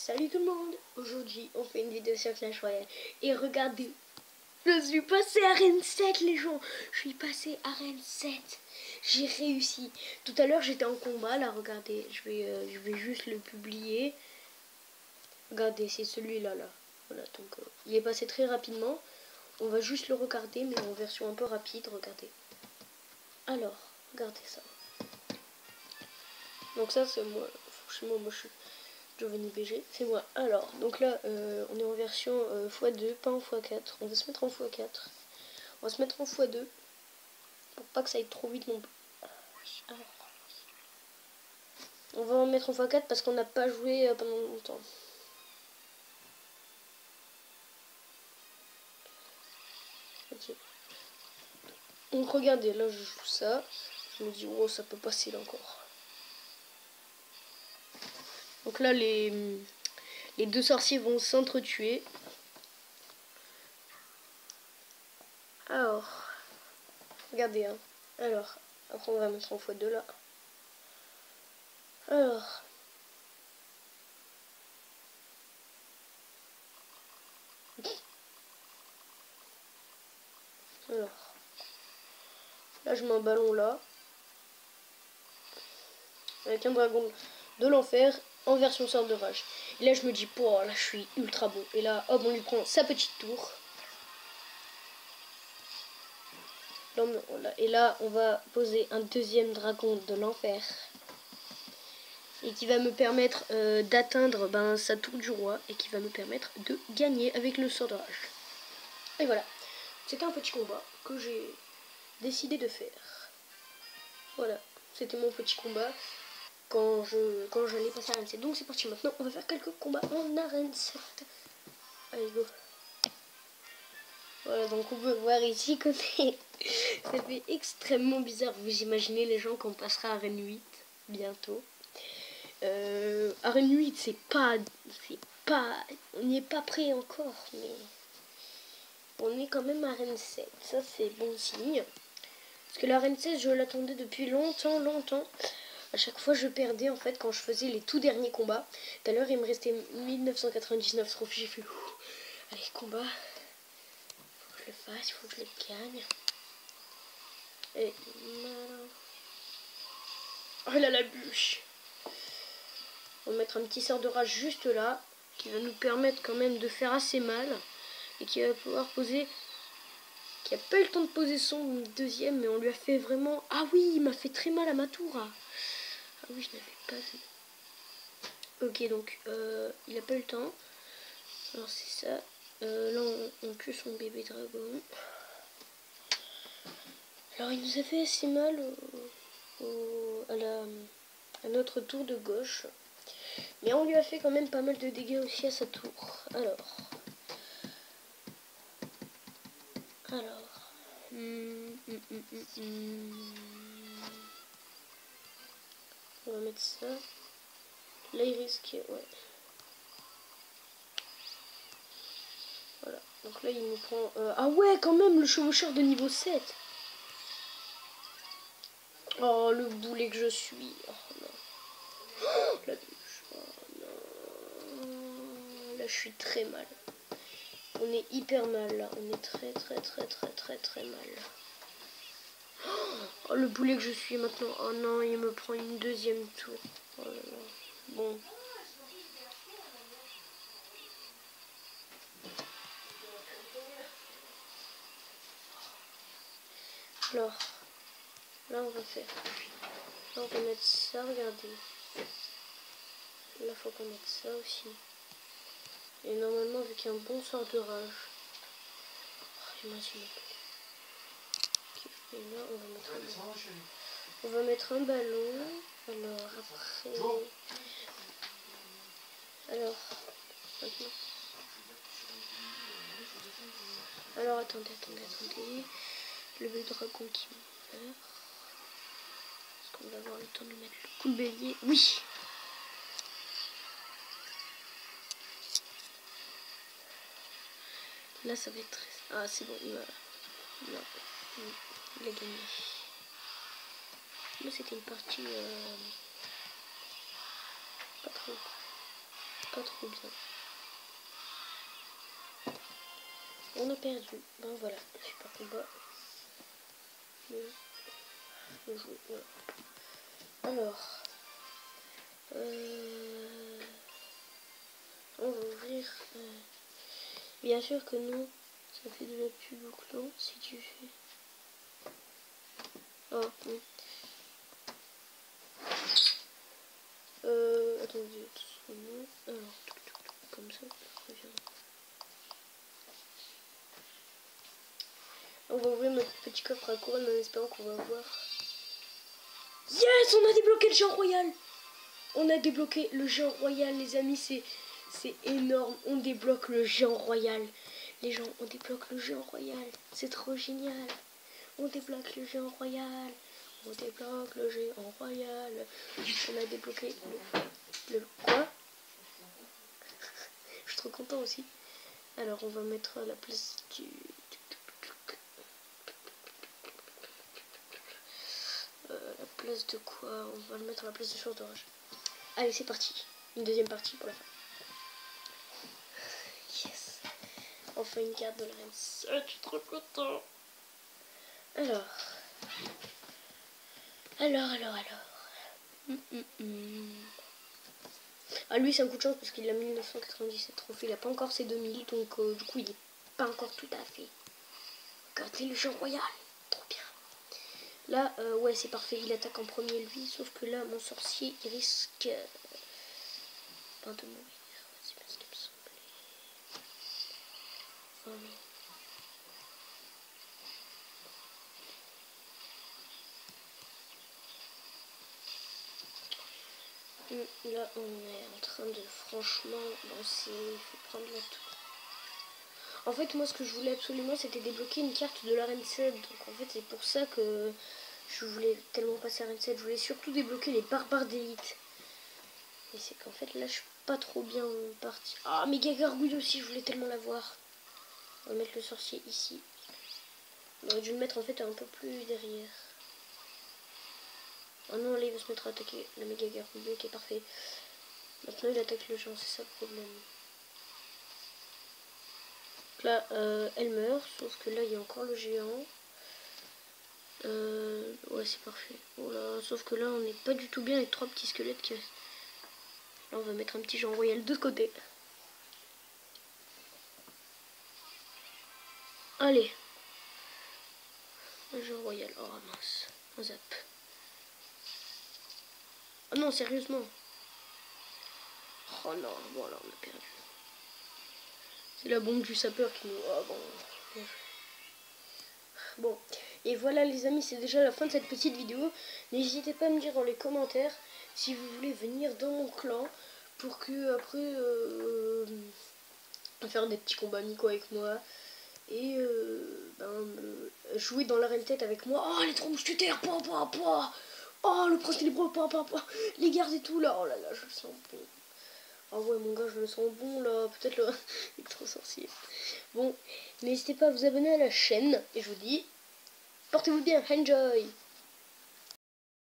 Salut tout le monde. Aujourd'hui on fait une vidéo sur Clash Royale. Et regardez, je suis passé à Arène 7 les gens. Je suis passé à Arène 7. J'ai réussi. Tout à l'heure j'étais en combat. Là regardez, je vais juste le publier. Regardez, c'est celui-là là. Voilà, donc il est passé très rapidement. On va juste le regarder mais en version un peu rapide. Regardez. Alors, regardez ça. Donc ça c'est moi. Franchement moi je suis Giovanni BG, c'est moi. Alors, donc là, on est en version x2, pas en x4. On va se mettre en x4. On va se mettre en x2 pour pas que ça aille trop vite non plus. Alors, on va en mettre en x4 parce qu'on n'a pas joué pendant longtemps. Ok. Donc regardez, là je joue ça. Je me dis, oh, ça peut passer là encore. Donc là, les deux sorciers vont s'entretuer. Alors, regardez, hein. Alors, après on va mettre en x2 là. Alors, là je mets un ballon là. Avec un dragon de l'enfer en version sort de rage. Et là je me dis, oh là je suis ultra bon. Et là hop, on lui prend sa petite tour. Et là on va poser un deuxième dragon de l'enfer. Et qui va me permettre d'atteindre sa tour du roi. Et qui va me permettre de gagner avec le sort de rage. Et voilà. C'était un petit combat que j'ai décidé de faire. Voilà. C'était mon petit combat quand j'allais passer à Arène 7. Donc c'est parti maintenant. On va faire quelques combats en Arène 7. Allez go. Voilà, donc on peut voir ici que ça fait extrêmement bizarre. Vous imaginez les gens qu'on passera à Arène 8 bientôt. Arène 8 c'est pas, on n'y est pas prêt encore, mais on est quand même à Arène 7. Ça c'est bon signe. Parce que l'Arène 16 je l'attendais depuis longtemps. À chaque fois je perdais en fait quand je faisais les tout derniers combats. Tout à l'heure il me restait 1999 trophées. J'ai fait allez combat. Faut que je le fasse, il faut que je le gagne. Et oh là la bûche. On va mettre un petit sort de rage juste là. Qui va nous permettre quand même de faire assez mal. Et qui va pouvoir poser. Qui a pas eu le temps de poser son deuxième. Mais on lui a fait vraiment. Ah oui, il m'a fait très mal à ma tour. Ah oui, je n'avais pas vu. Ok, donc il a pas eu le temps. Alors c'est ça. Là on tue son bébé dragon. Alors il nous a fait assez mal à notre tour de gauche. Mais on lui a fait quand même pas mal de dégâts aussi à sa tour. Alors. On va mettre ça. Là il risque. Ouais. Voilà. Donc là il nous prend. Ah ouais quand même le chevaucheur de niveau 7. Oh le boulet que je suis. Oh non. Oh, la bûche. Oh non. Là je suis très mal. On est hyper mal là. On est très mal. Oh le boulet que je suis maintenant. Oh non, il me prend une deuxième tour. Oh là là. Bon. Alors, là on va faire. Là on va mettre ça, regardez. Là faut qu'on mette ça aussi. Et normalement avec un bon sort de rage. Oh, imagine. Et là on va mettre un ballon. On va mettre un ballon. Alors après. Alors maintenant. Alors attendez. Le bébé dragon qui meurt. Est-ce qu'on va avoir le temps de mettre le coup de bélier? Oui. Là ça va être très... Ah c'est bon, il a gagné. Là c'était une partie pas trop bien. On a perdu. Ben voilà, super combat. Voilà. Alors, on va ouvrir. Bien sûr que non, ça fait de la pub au clan si tu fais. Oh, oui. Attendez, alors, comme ça, on va ouvrir notre petit coffre à couronne en espérant qu'on va voir. Yes, on a débloqué le géant royal. On a débloqué le géant royal, les amis, c'est énorme. On débloque le géant royal. Les gens, on débloque le géant royal. C'est trop génial. On débloque le géant royal. On débloque le géant royal. On a débloqué le quoi? Je suis trop content aussi. Alors, on va mettre à la place du... la place de quoi? On va le mettre à la place de source d'orage. Allez, c'est parti. Une deuxième partie pour la fin. Yes. Enfin une carte de la reine. Je suis trop content. Alors. Ah, lui, c'est un coup de chance parce qu'il a 1997 trophées. Il n'a pas encore ses 2000. Donc, du coup, il n'est pas encore tout à fait. Regardez le géant royal. Trop bien. Là, ouais, c'est parfait. Il attaque en premier, lui. Sauf que là, mon sorcier, il risque de mourir. C'est bien ce qui me semblait. Oh non. Là, on est en train de franchement lancer. Il faut prendre la tour. En fait, moi, ce que je voulais absolument, c'était débloquer une carte de la reine 7. Donc, en fait, c'est pour ça que je voulais tellement passer à reine 7. Je voulais surtout débloquer les barbares d'élite. Et c'est qu'en fait, là, je suis pas trop bien partie. Ah, méga gargouille aussi, je voulais tellement la voir. On va mettre le sorcier ici. On aurait dû le mettre en fait un peu plus derrière. Oh non, là, il va se mettre à attaquer la méga gargouille. Ok, parfait. Maintenant, il attaque le géant, c'est ça le problème. Donc là, elle meurt, sauf que là, il y a encore le géant. Ouais, c'est parfait. Voilà, sauf que là, on n'est pas du tout bien avec 3 petits squelettes qui restent. Là, on va mettre un petit géant royal de ce côté. Allez. Un géant royal. Oh mince. Un zap. Oh non, sérieusement. Oh non, voilà, on a perdu. C'est la bombe du sapeur qui nous... Oh bon. Bon, et voilà les amis, c'est déjà la fin de cette petite vidéo. N'hésitez pas à me dire dans les commentaires si vous voulez venir dans mon clan pour que après faire des petits combats amicaux avec moi et jouer dans l'arène tête avec moi. Oh les 3 mousquetaires, oh le prince ténébreux, les gardes et tout là, oh là là, je le sens bon. Ah ouais mon gars, je me sens bon là, peut-être le trop sorcier. Bon, n'hésitez pas à vous abonner à la chaîne et je vous dis portez-vous bien, enjoy.